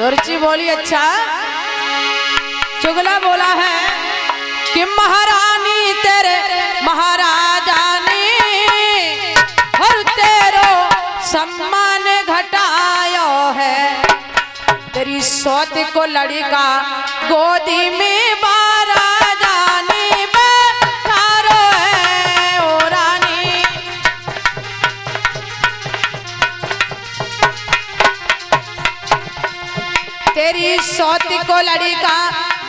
सुरुचि बोली अच्छा। चुगला बोला है कि महारानी तेरे महाराजा ने हर तेरो सम्मान घटायो है। तेरी सौत को लड़का गोदी में बारा जाने बैठारो है ओ रानी। तेरी सौत को लड़का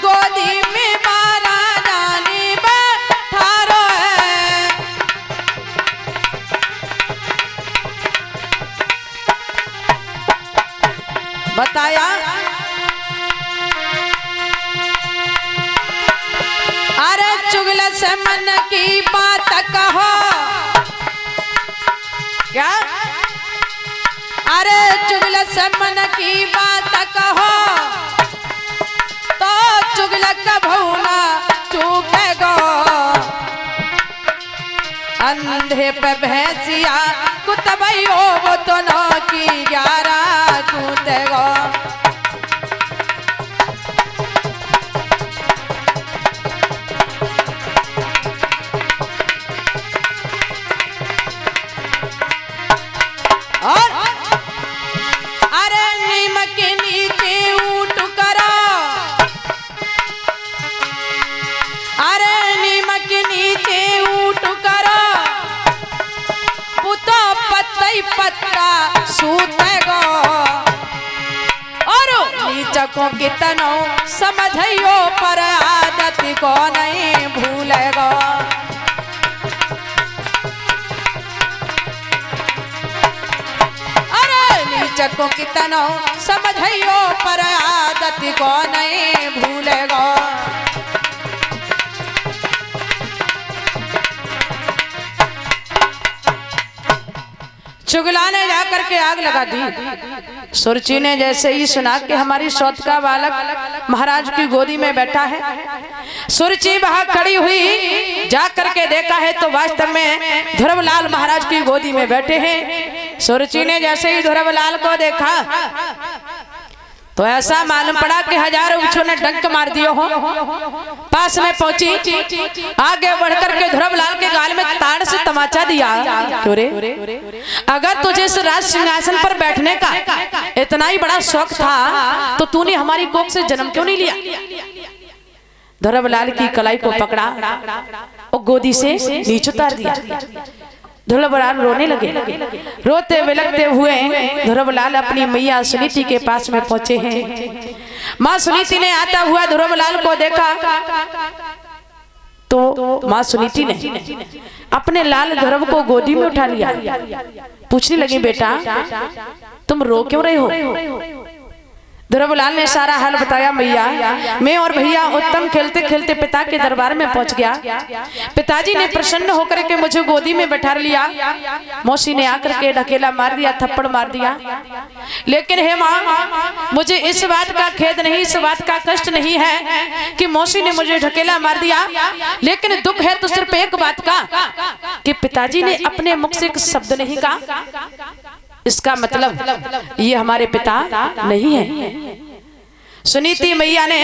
गोदी में बारा जाने बैठारो है। बताया अरे चुगल से मन की बात कहो क्या। अरे चुगल से मन की बात कहो तो चुगल कभू ना चूकेगो। अंधे पे भैंसिया कुतबैयो वो तो नौ की 11 कूदेगो। और अरे नीम के नीचे ऊट करो। अरे नीम के नीचे ऊट करो पुतो पत्ता पत्ता सूतेगो। और नीचकों की तनो समझियो पर आदत को नहीं भूलेगो। नीचकों की तनो समझियो पर आदत को नहीं भूलेगो। चुगला ने जाकर के आग लगा दी। सुरुचि ने जैसे ही सुना कि हमारी सौत का बालक महाराज की गोदी में बैठा है, सुरुचि वहां खड़ी हुई जाकर के देखा है तो वास्तव में ध्रुवलाल महाराज की गोदी में बैठे हैं। सुरुचि ने जैसे ही ध्रुवलाल को देखा तो ऐसा मालूम पड़ा कि हजारों वृक्षों ने डंक मार दियो हो। पास में पहुंची, आगे बढ़कर के ध्रुवलाल के गाल में ताड़ से तमाचा दिया। क्यों रे, अगर तुझे इस राज सिंहासन पर बैठने का इतना ही बड़ा शौक था तो तूने हमारी कोख से जन्म क्यों नहीं लिया। ध्रुवलाल की कलाई को पकड़ा और गोदी से नीचे उतार दिया। ध्रुवलाल रोने लगे। रोते बिलखते हुए ध्रुवलाल अपनी मैया सुनीति के पास में पहुंचे हैं। माँ सुनीति ने आता हुआ ध्रुवलाल को देखा तो माँ सुनीति ने अपने लाल ध्रुव को गोदी में उठा लिया। पूछने लगी बेटा तुम रो क्यों रहे हो। ध्रुवलाल ने सारा हाल बताया। मैया मैं और भैया उत्तम खेलते खेलते पिता के दरबार में पहुंच गया। पिताजी ने प्रसन्न होकर के मुझे गोदी में बैठा लिया। मौसी ने आकर के ढकेला मार दिया, थप्पड़ मार दिया। लेकिन हे माँ मुझे इस बात का खेद नहीं, इस बात का कष्ट नहीं है कि मौसी ने मुझे ढकेला मार दिया। लेकिन दुख है तो सिर्फ एक बात का कि पिताजी ने अपने मुख से एक शब्द नहीं कहा। इसका मतलब ये हमारे पिता नहीं है। सुनीति मैया ने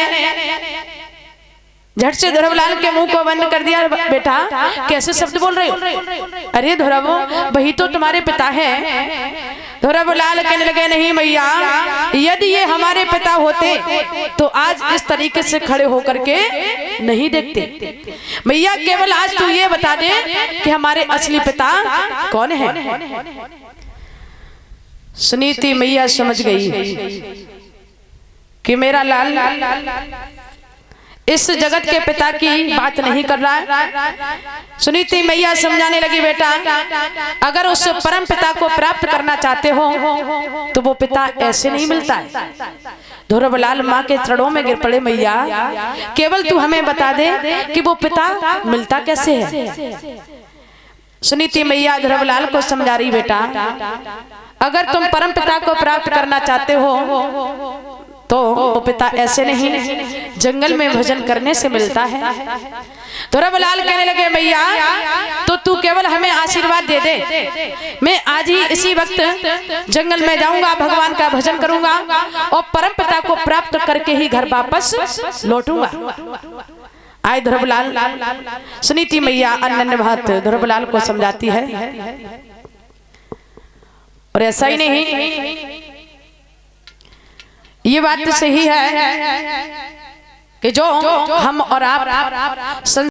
झट से ध्रुवलाल के मुंह को बंद कर दिया। बेटा कैसे शब्द बोल रहे हो। अरे ध्रुव वही तो तुम्हारे पिता हैं। ध्रुवलाल कहने लगे नहीं मैया यदि ये हमारे पिता होते तो आज इस तरीके से खड़े होकर के नहीं देखते। मैया केवल आज तू ये बता दे कि हमारे असली पिता कौन है। सुनीति मैया समझ गई कि मेरा लाल इस जगत के पिता की बात नहीं कर रहा है। सुनीति मैया समझाने लगी बेटा अगर उस परम पिता को प्राप्त करना चाहते हो तो वो पिता ऐसे नहीं मिलता है। ध्रुवलाल माँ के चरणों में गिर पड़े। मैया केवल तू हमें बता दे कि वो पिता मिलता कैसे है। सुनीति मैया ध्रुवलाल को समझा रही बेटा अगर तुम परम पिता को प्राप्त करना चाहते हो तो पिता ऐसे नहीं, जंगल में भजन करने से मिलता है। ध्रुवलाल कहने लगे मैया तो तू केवल हमें आशीर्वाद दे दे, मैं आज ही इसी वक्त जंगल में जाऊंगा, भगवान का भजन करूंगा और परम पिता को प्राप्त करके ही घर वापस लौटूंगा। आए ध्रुवलाल, सुनीति मैया अन्य बात ध्रुवलाल को समझाती है। और ऐसा ही नहीं, ये बात तो सही है कि जो हम और आप